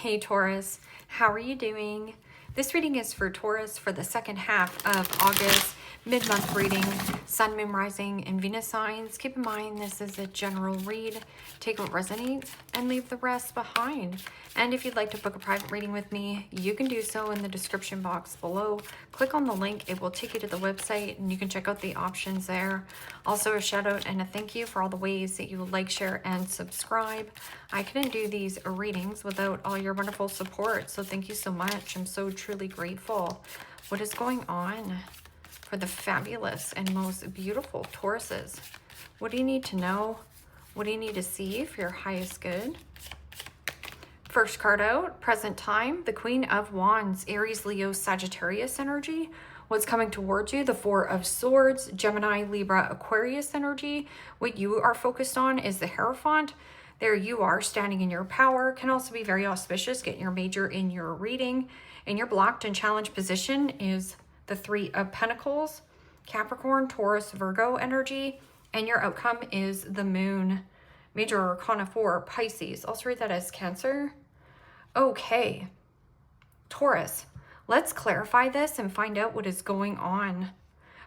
Hey Taurus, how are you doing? This reading is for Taurus for the second half of August, mid-month reading, Sun, Moon, Rising, and Venus signs. Keep in mind this is a general read. Take what resonates and leave the rest behind. And if you'd like to book a private reading with me, you can do so in the description box below. Click on the link, it will take you to the website and you can check out the options there. Also a shout out and a thank you for all the ways that you like, share, and subscribe. I couldn't do these readings without all your wonderful support, so thank you so much. I'm so truly grateful. What is going on for the fabulous and most beautiful Tauruses? What do you need to know? What do you need to see for your highest good? First card out, present time, the Queen of Wands, Aries, Leo, Sagittarius energy. What's coming towards you? The Four of Swords, Gemini, Libra, Aquarius energy. What you are focused on is the Hierophant. There you are, standing in your power. Can also be very auspicious, getting your major in your reading. And your blocked and challenged position is the Three of Pentacles, Capricorn, Taurus, Virgo energy. And your outcome is the Moon. Major Arcana 4, Pisces. Also read that as Cancer. Okay, Taurus, let's clarify this and find out what is going on.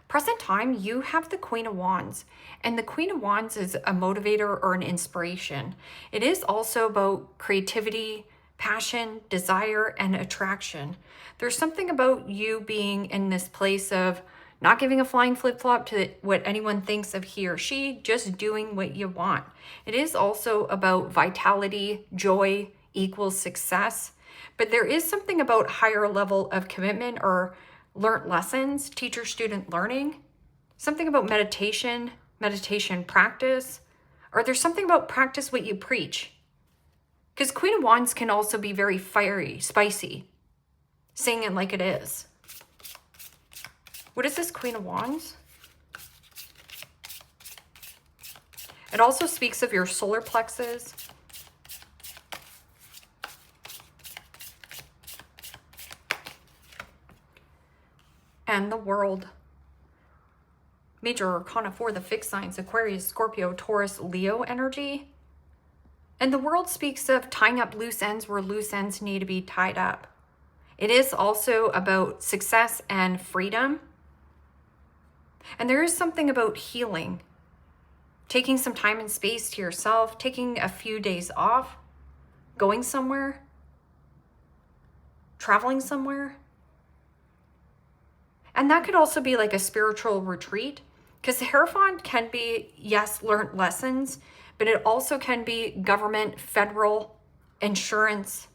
Present time, you have the Queen of Wands, and the Queen of Wands is a motivator or an inspiration. It is also about creativity, passion, desire, and attraction. There's something about you being in this place of not giving a flying flip-flop to what anyone thinks of he or she, just doing what you want. It is also about vitality, joy, equals success, but there is something about higher level of commitment or learned lessons, teacher-student learning, something about meditation practice, or there's something about practice what you preach. Because Queen of Wands can also be very fiery, spicy, saying it like it is. What is this Queen of Wands? It also speaks of your solar plexus, and the World. Major Arcana 4, the fixed signs, Aquarius, Scorpio, Taurus, Leo energy. And the World speaks of tying up loose ends where loose ends need to be tied up. It is also about success and freedom. And there is something about healing. Taking some time and space to yourself, taking a few days off, going somewhere, traveling somewhere. And that could also be like a spiritual retreat, because the Hierophant can be, yes, learned lessons, but it also can be government, federal, insurance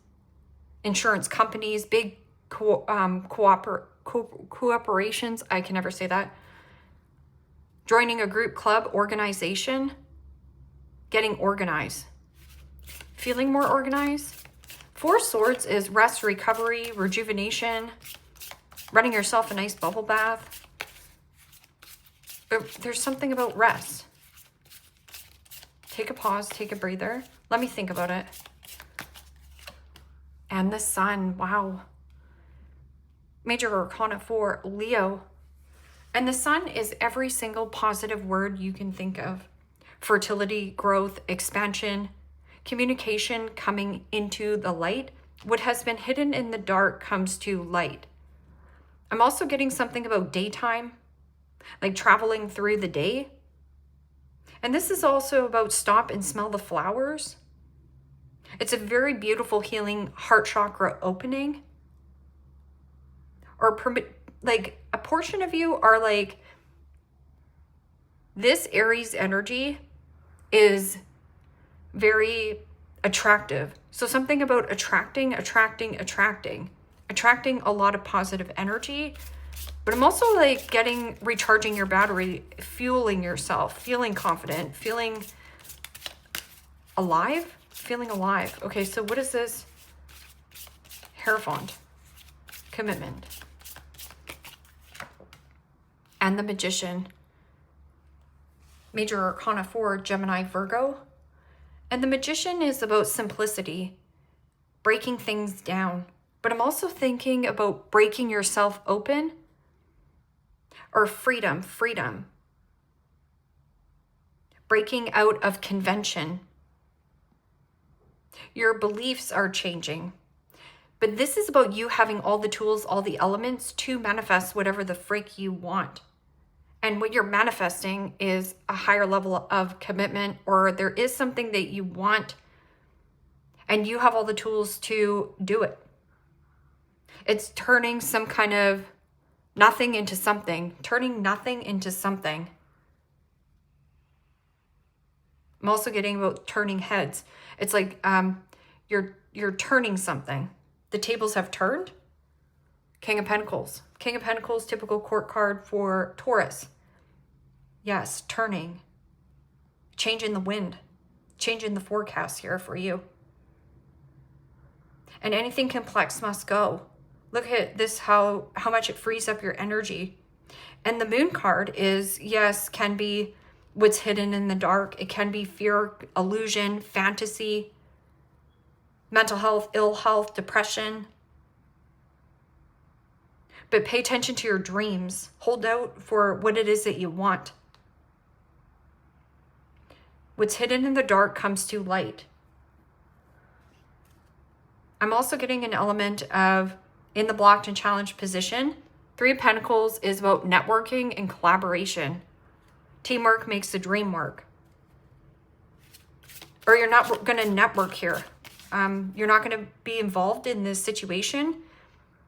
companies, big cooperations. I can never say that. Joining a group, club, organization, getting organized, feeling more organized. Four Swords is rest, recovery, rejuvenation, running yourself a nice bubble bath. But there's something about rest. Take a pause, take a breather. Let me think about it. And the Sun, wow. Major Arcana 4, Leo. And the Sun is every single positive word you can think of. Fertility, growth, expansion, communication coming into the light. What has been hidden in the dark comes to light. I'm also getting something about daytime, like traveling through the day. And this is also about stop and smell the flowers. It's a very beautiful healing heart chakra opening. Or like a portion of you are like, this Aries energy is very attractive. So something about attracting a lot of positive energy. But I'm also like recharging your battery, fueling yourself, feeling confident, feeling alive. Okay, so what is this? Hierophant, commitment. And the Magician. Major Arcana 4, Gemini, Virgo. And the Magician is about simplicity, breaking things down. But I'm also thinking about breaking yourself open, or freedom. Breaking out of convention. Your beliefs are changing. But this is about you having all the tools, all the elements to manifest whatever the frick you want. And what you're manifesting is a higher level of commitment, or there is something that you want and you have all the tools to do it. It's turning some kind of nothing into something, turning nothing into something. I'm also getting about turning heads. It's like you're turning something. The tables have turned. King of Pentacles. King of Pentacles, typical court card for Taurus. Yes, turning. Changing the wind. Changing the forecast here for you. And anything complex must go. Look at this, how much it frees up your energy. And the moon card is, yes, can be what's hidden in the dark. It can be fear, illusion, fantasy, mental health, ill health, depression. But pay attention to your dreams. Hold out for what it is that you want. What's hidden in the dark comes to light. I'm also getting an element of, in the blocked and challenged position, Three of Pentacles is about networking and collaboration. Teamwork makes the dream work. Or you're not going to network here. You're not going to be involved in this situation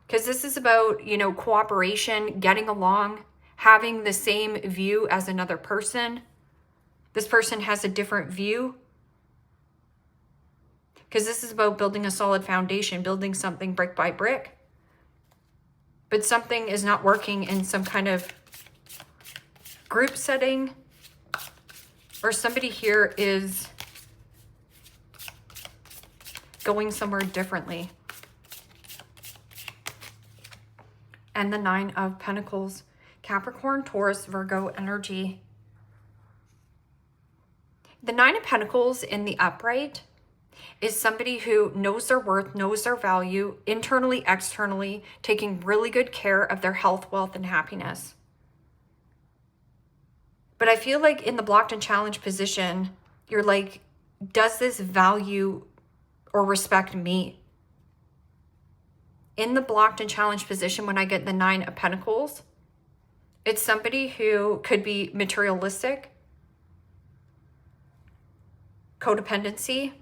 because this is about, you know, cooperation, getting along, having the same view as another person. This person has a different view because this is about building a solid foundation, building something brick by brick. But something is not working in some kind of group setting, or somebody here is going somewhere differently. And the Nine of Pentacles, Capricorn, Taurus, Virgo energy. The Nine of Pentacles in the upright is somebody who knows their worth, knows their value, internally, externally, taking really good care of their health, wealth, and happiness. But I feel like in the blocked and challenged position, you're like, does this value or respect me? In the blocked and challenged position, when I get the Nine of Pentacles, it's somebody who could be materialistic, codependency.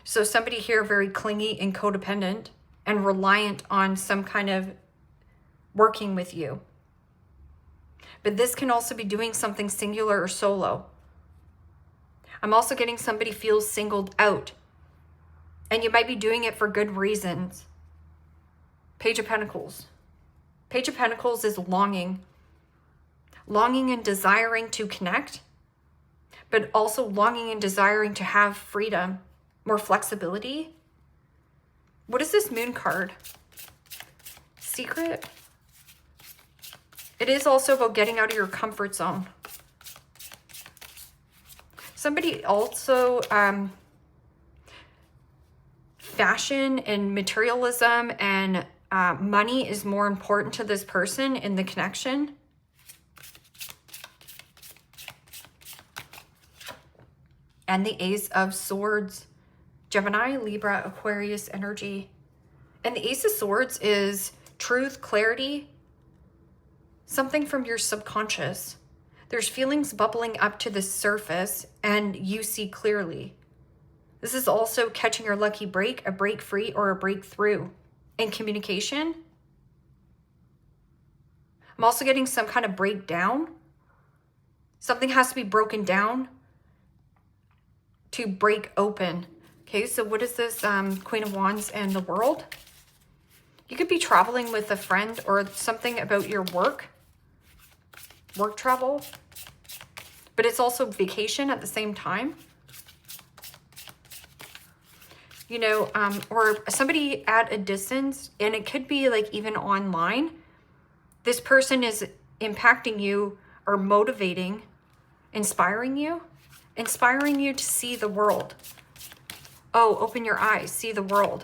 So somebody here very clingy and codependent and reliant on some kind of working with you. But this can also be doing something singular or solo. I'm also getting somebody feels singled out. And you might be doing it for good reasons. Page of Pentacles. Page of Pentacles is longing. Longing and desiring to connect, but also longing and desiring to have freedom, more flexibility. What is this moon card? Secret? It is also about getting out of your comfort zone. Somebody also, fashion and materialism and money is more important to this person in the connection. And the Ace of Swords, Gemini, Libra, Aquarius energy. And the Ace of Swords is truth, clarity, something from your subconscious. There's feelings bubbling up to the surface and you see clearly. This is also catching your lucky break, a break free, or a breakthrough in communication. I'm also getting some kind of breakdown. Something has to be broken down to break open. Okay, so what is this? Queen of Wands and the World. You could be traveling with a friend or something about your work travel, but it's also vacation at the same time. You know, or somebody at a distance, and it could be like even online. This person is impacting you or motivating, inspiring you to see the world. Oh, open your eyes, see the world.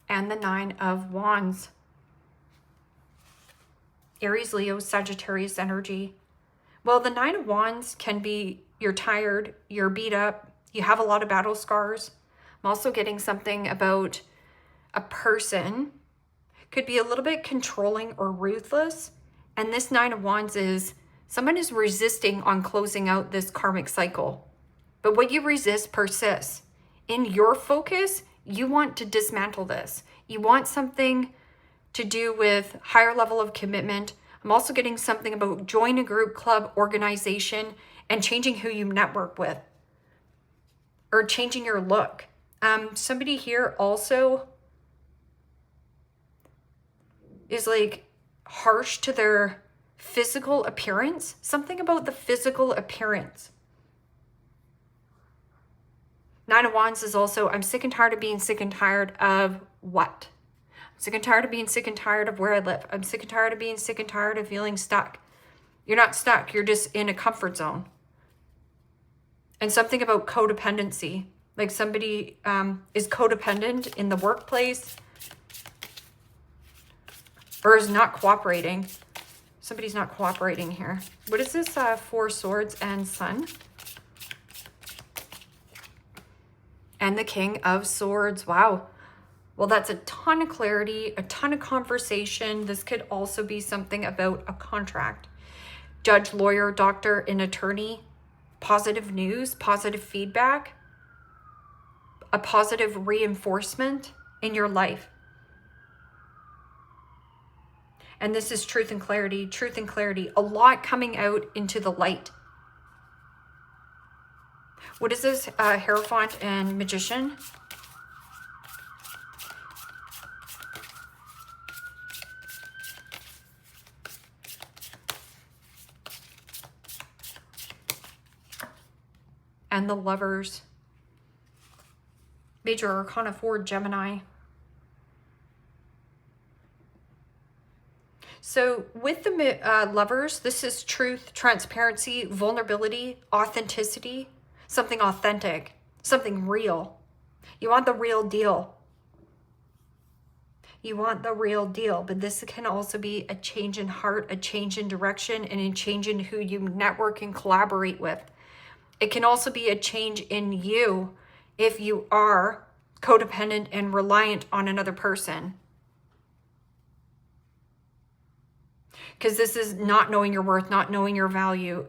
And the Nine of Wands. Aries, Leo, Sagittarius energy. Well, the Nine of Wands can be you're tired, you're beat up, You have a lot of battle scars. I'm also getting something about a person could be a little bit controlling or ruthless. And this Nine of Wands is someone is resisting on closing out this karmic cycle. But what you resist persists. In your focus, you want to dismantle this. You want something to do with higher level of commitment. I'm also getting something about join a group, club, organization, and changing who you network with. Or changing your look. Somebody here also is like harsh to their physical appearance. Something about the physical appearance. Nine of Wands is also, I'm sick and tired of being sick and tired of what? I'm sick and tired of being sick and tired of where I live. I'm sick and tired of being sick and tired of feeling stuck. You're not stuck. You're just in a comfort zone. And something about codependency. Like somebody is codependent in the workplace or is not cooperating. Somebody's not cooperating here. What is this? Four Swords and Sun. And the King of Swords. Wow. Well, that's a ton of clarity, a ton of conversation. This could also be something about a contract. Judge, lawyer, doctor, and attorney. Positive news, positive feedback. A positive reinforcement in your life. And this is truth and clarity, truth and clarity. A lot coming out into the light. What is this? Hierophant and Magician. And the Lovers. Major Arcana 4, Gemini. So with the Lovers, this is truth, transparency, vulnerability, authenticity, something authentic, something real. You want the real deal. You want the real deal, but this can also be a change in heart, a change in direction, and a change in who you network and collaborate with. It can also be a change in you if you are codependent and reliant on another person. Because this is not knowing your worth, not knowing your value,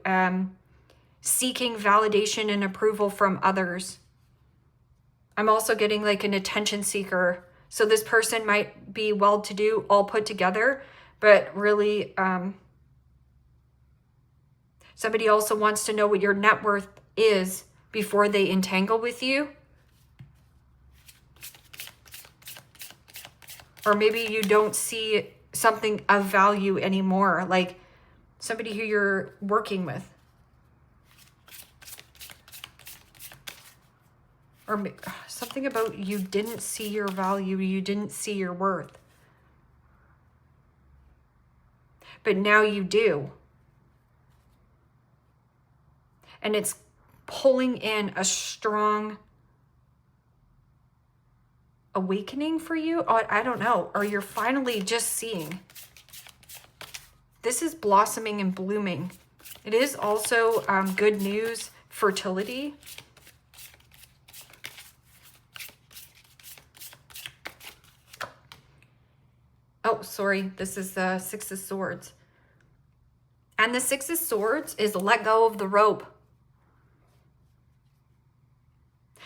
seeking validation and approval from others. I'm also getting like an attention seeker. So this person might be well-to-do, all put together, but really somebody also wants to know what your net worth is before they entangle with you. Or maybe you don't see something of value anymore, like somebody who you're working with. Or something about you didn't see your value, you didn't see your worth. But now you do. And it's pulling in a strong awakening for you. I don't know. Or you're finally just seeing. This is blossoming and blooming. It is also good news, fertility. Oh, sorry. This is the Six of Swords. And the Six of Swords is let go of the rope.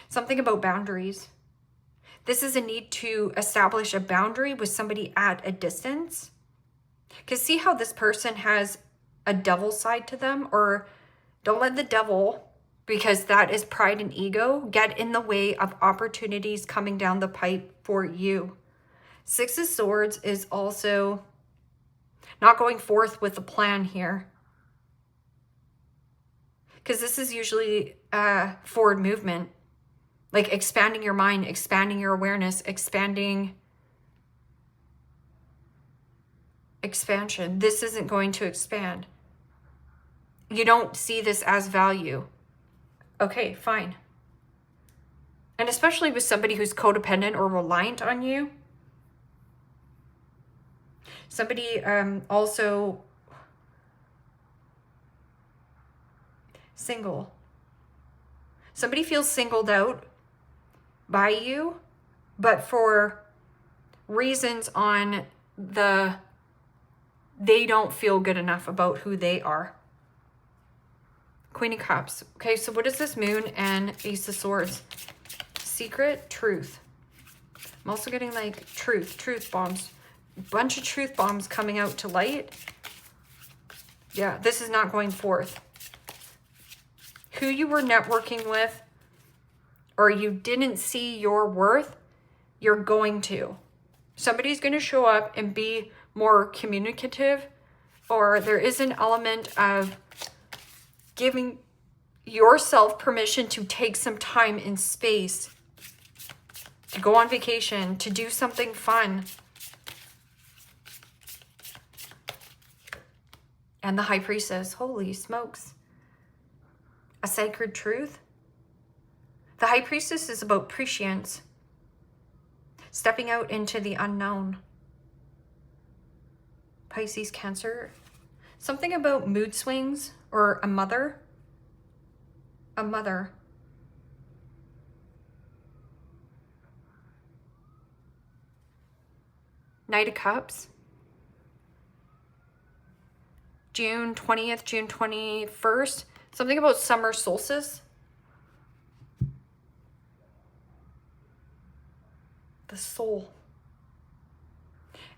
Something about boundaries. This is a need to establish a boundary with somebody at a distance. Because see how this person has a devil side to them? Or don't let the devil, because that is pride and ego, get in the way of opportunities coming down the pipe for you. Six of Swords is also not going forth with a plan here. Because this is usually forward movement. Like expanding your mind, expanding your awareness, expansion. This isn't going to expand. You don't see this as value. Okay, fine. And especially with somebody who's codependent or reliant on you. Somebody also single. Somebody feels singled out by you, but for reasons on they don't feel good enough about who they are. Queen of Cups. Okay, so what is this Moon and Ace of Swords? Secret, truth. I'm also getting like truth bombs. Bunch of truth bombs coming out to light. Yeah, this is not going forth. Who you were networking with, or you didn't see your worth, you're going to. Somebody's going to show up and be more communicative, or there is an element of giving yourself permission to take some time and space, to go on vacation, to do something fun. And the High Priestess, holy smokes. A sacred truth. The High Priestess is about prescience, stepping out into the unknown. Pisces, Cancer. Something about mood swings or a mother. A mother. Knight of Cups. June 20th, June 21st. Something about summer solstice. The soul.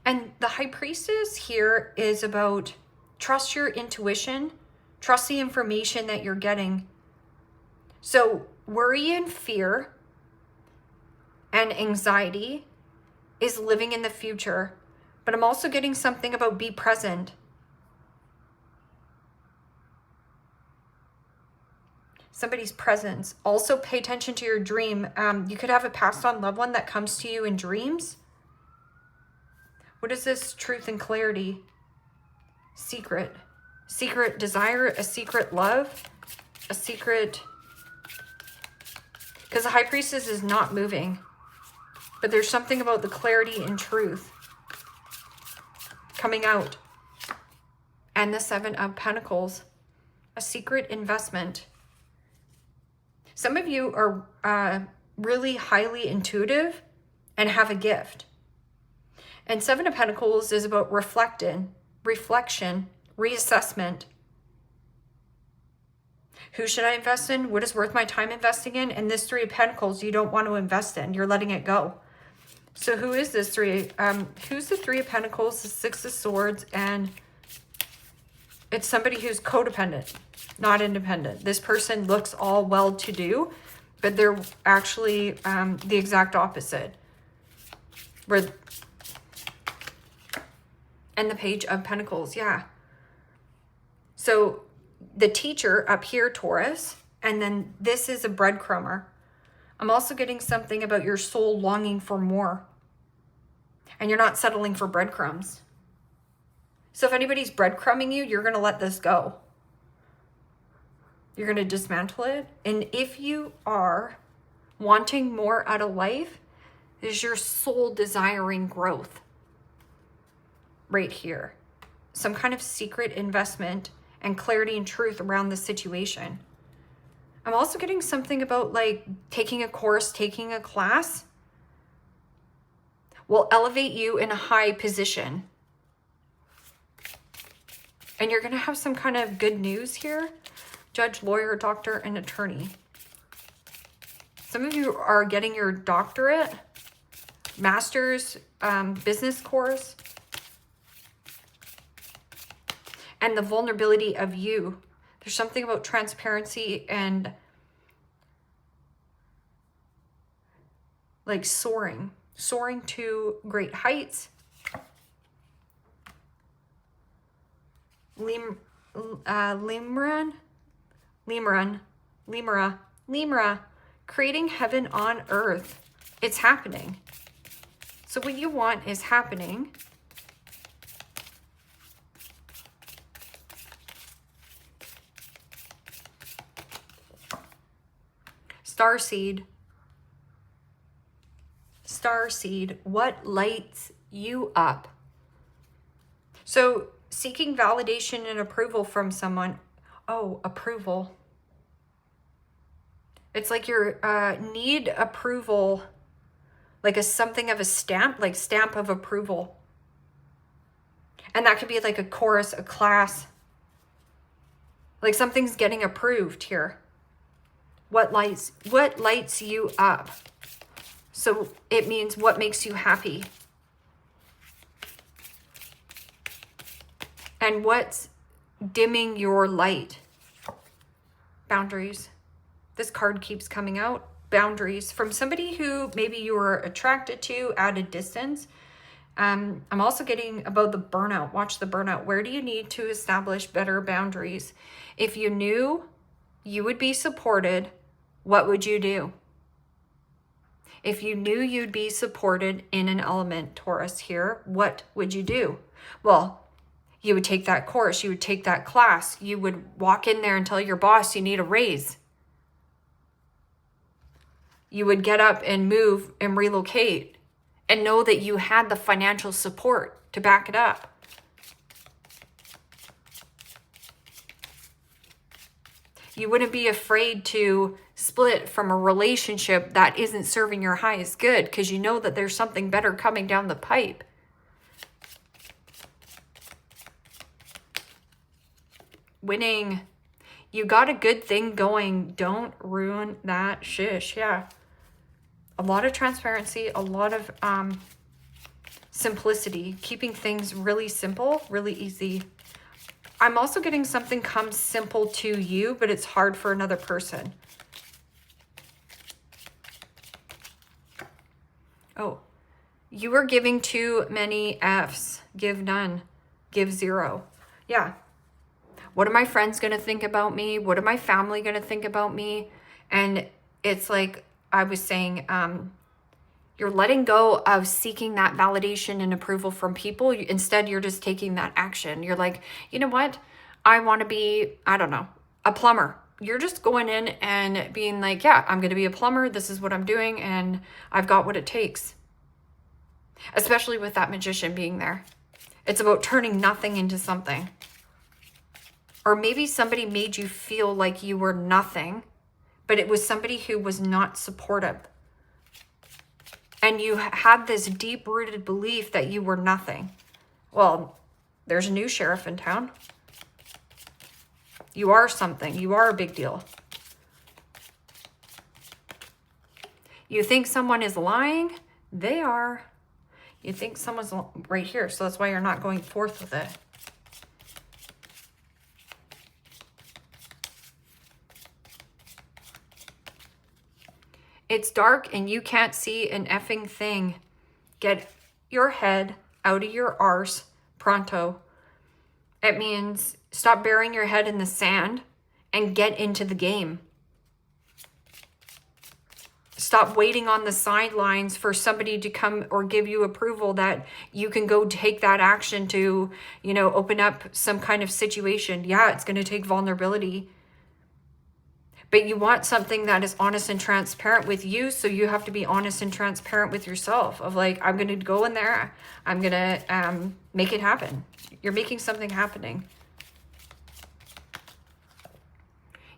And the High Priestess here is about trust your intuition, trust the information that you're getting. So worry and fear and anxiety is living in the future. But I'm also getting something about be present. Somebody's presence. Also pay attention to your dream. You could have a passed on loved one that comes to you in dreams. What is this? Truth and clarity. Secret. Secret desire, a secret love, a secret. Because the High Priestess is not moving. But there's something about the clarity and truth coming out. And the Seven of Pentacles. A secret investment. Some of you are really highly intuitive and have a gift. And Seven of Pentacles is about reflection, reassessment. Who should I invest in? What is worth my time investing in? And this Three of Pentacles you don't want to invest in. You're letting it go. So who is this three? Who's the Three of Pentacles, the Six of Swords, and it's somebody who's codependent, not independent. This person looks all well-to-do, but they're actually the exact opposite. And the Page of Pentacles, yeah. So the Teacher up here, Taurus, and then this is a breadcrumber. I'm also getting something about your soul longing for more. And you're not settling for breadcrumbs. So if anybody's breadcrumbing you, you're going to let this go. You're going to dismantle it. And if you are wanting more out of life, is your soul desiring growth. Right here. Some kind of secret investment and clarity and truth around the situation. I'm also getting something about like taking a course, taking a class will elevate you in a high position. And you're going to have some kind of good news here. Judge, lawyer, doctor, and attorney. Some of you are getting your doctorate, master's, business course. And the vulnerability of you. There's something about transparency and like soaring to great heights. Limra, creating heaven on earth. It's happening. So what you want is happening. Starseed, what lights you up? So seeking validation and approval from someone. Oh, approval. It's like you need approval, like something of a stamp, like stamp of approval. And that could be like a course, a class. Like something's getting approved here. What lights you up? So it means what makes you happy. And what's dimming your light? Boundaries. This card keeps coming out. Boundaries from somebody who maybe you were attracted to at a distance. I'm also getting about the burnout. Watch the burnout. Where do you need to establish better boundaries? If you knew you would be supported, what would you do? If you knew you'd be supported in an element, Taurus here, what would you do? Well, you would take that course. You would take that class. You would walk in there and tell your boss you need a raise. You would get up and move and relocate and know that you had the financial support to back it up. You wouldn't be afraid to split from a relationship that isn't serving your highest good because you know that there's something better coming down the pipe. Winning. You got a good thing going. Don't ruin that shish. Yeah. A lot of transparency, a lot of simplicity, keeping things really simple, really easy. I'm also getting something comes simple to you, but it's hard for another person. Oh, you are giving too many F's. Give none. Give zero. Yeah. What are my friends going to think about me? What are my family going to think about me? And it's like I was saying, you're letting go of seeking that validation and approval from people. Instead, you're just taking that action. You're like, you know what? I want to be, I don't know, a plumber. You're just going in and being like, yeah, I'm going to be a plumber. This is what I'm doing. And I've got what it takes. Especially with that magician being there. It's about turning nothing into something. Or maybe somebody made you feel like you were nothing, but it was somebody who was not supportive. And you had this deep-rooted belief that you were nothing. Well, there's a new sheriff in town. You are something. You are a big deal. You think someone is lying? They are. You think someone's right here, so that's why you're not going forth with it. It's dark and you can't see an effing thing. Get your head out of your arse pronto. It means stop burying your head in the sand and get into the game. Stop waiting on the sidelines for somebody to come or give you approval that you can go take that action to, you know, open up some kind of situation. Yeah, it's going to take vulnerability. But you want something that is honest and transparent with you, so you have to be honest and transparent with yourself of like, I'm going to go in there, I'm going to make it happen. You're making something happening.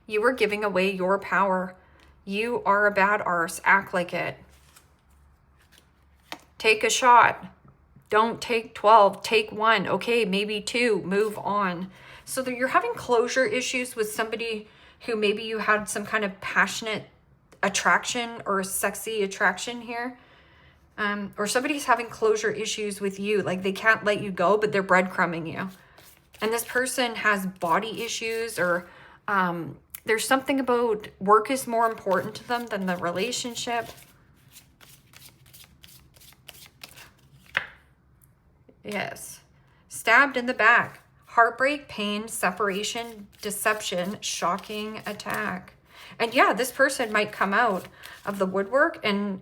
You are giving away your power. You are a bad arse. Act like it. Take a shot. Don't take 12. Take 1. Okay, maybe 2. Move on. So that you're having closure issues with somebody who maybe you had some kind of passionate attraction or sexy attraction here. Or somebody's having closure issues with you. Like they can't let you go, but they're breadcrumbing you. And this person has body issues or there's something about work is more important to them than the relationship. Yes. Stabbed in the back. Heartbreak, pain, separation, deception, shocking attack. And yeah, this person might come out of the woodwork and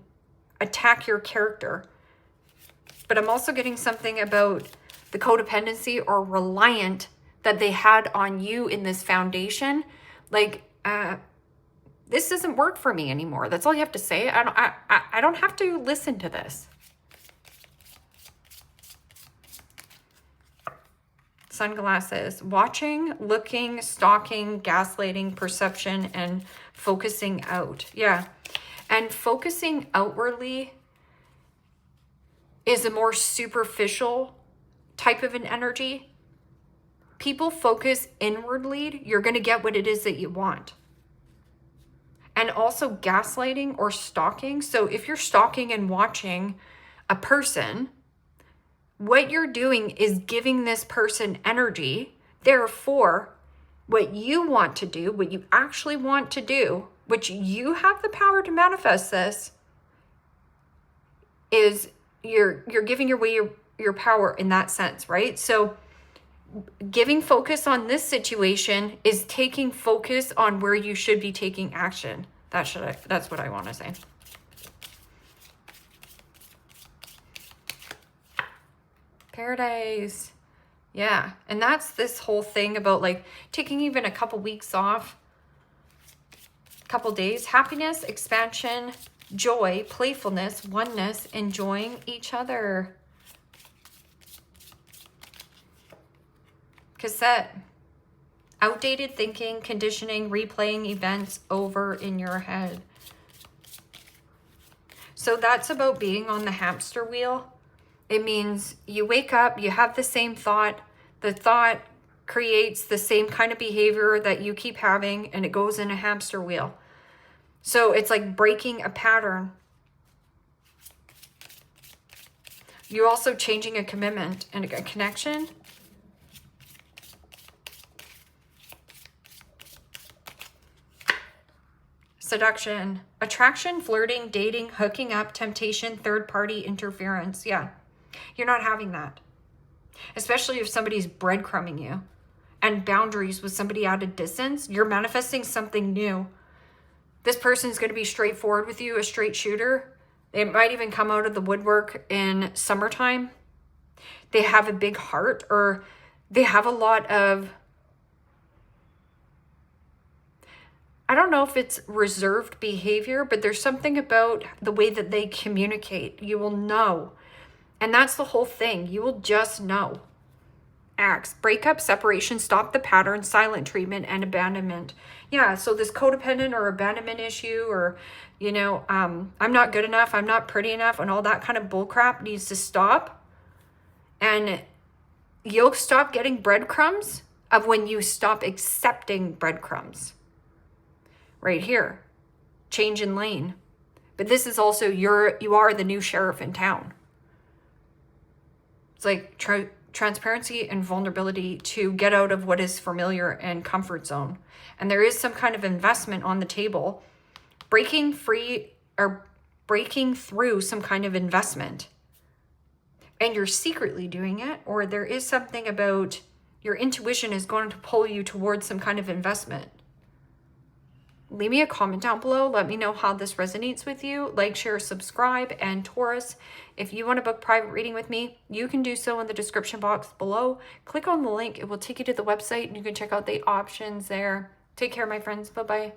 attack your character. But I'm also getting something about the codependency or reliant that they had on you in this foundation. Like, this doesn't work for me anymore. That's all you have to say. I don't have to listen to this. Sunglasses. Watching, looking, stalking, gaslighting, perception, and focusing out. Yeah. And focusing outwardly is a more superficial type of an energy. People focus inwardly, you're going to get what it is that you want. And also gaslighting or stalking. So if you're stalking and watching a person, what you're doing is giving this person energy. Therefore, what you want to do, what you actually want to do, which you have the power to manifest this, is you're giving away your power in that sense, right? So giving focus on this situation is taking focus on where you should be taking action. That's what I want to say. Paradise. Yeah. And that's this whole thing about like taking even a couple weeks off, couple days. Happiness, expansion, joy, playfulness, oneness, enjoying each other. Cassette. Outdated thinking, conditioning, replaying events over in your head. So that's about being on the hamster wheel. It means you wake up, you have the same thought. The thought creates the same kind of behavior that you keep having, and it goes in a hamster wheel. So it's like breaking a pattern. You're also changing a commitment and a connection. Seduction, attraction, flirting, dating, hooking up, temptation, third-party interference. Yeah, you're not having that. Especially if somebody's breadcrumbing you. And boundaries with somebody at a distance, you're manifesting something new. This person's going to be straightforward with you, a straight shooter. They might even come out of the woodwork in summertime. They have a big heart, or they have a lot of, I don't know if it's reserved behavior, but there's something about the way that they communicate. You will know. And that's the whole thing. You will just know. Acts, breakup, separation, stop the pattern, silent treatment, and abandonment. Yeah, so this codependent or abandonment issue, or, you know, I'm not good enough, I'm not pretty enough, and all that kind of bullcrap needs to stop. And you'll stop getting breadcrumbs of when you stop accepting breadcrumbs. Right here, change in lane. But this is also you are the new sheriff in town. It's like transparency and vulnerability to get out of what is familiar and comfort zone. And there is some kind of investment on the table, breaking free or breaking through some kind of investment. And you're secretly doing it, or there is something about your intuition is going to pull you towards some kind of investment. Leave me a comment down below. Let me know how this resonates with you. Like, share, subscribe. And Taurus, if you want to book private reading with me, you can do so in the description box below. Click on the link. It will take you to the website and you can check out the options there. Take care, my friends. Bye-bye.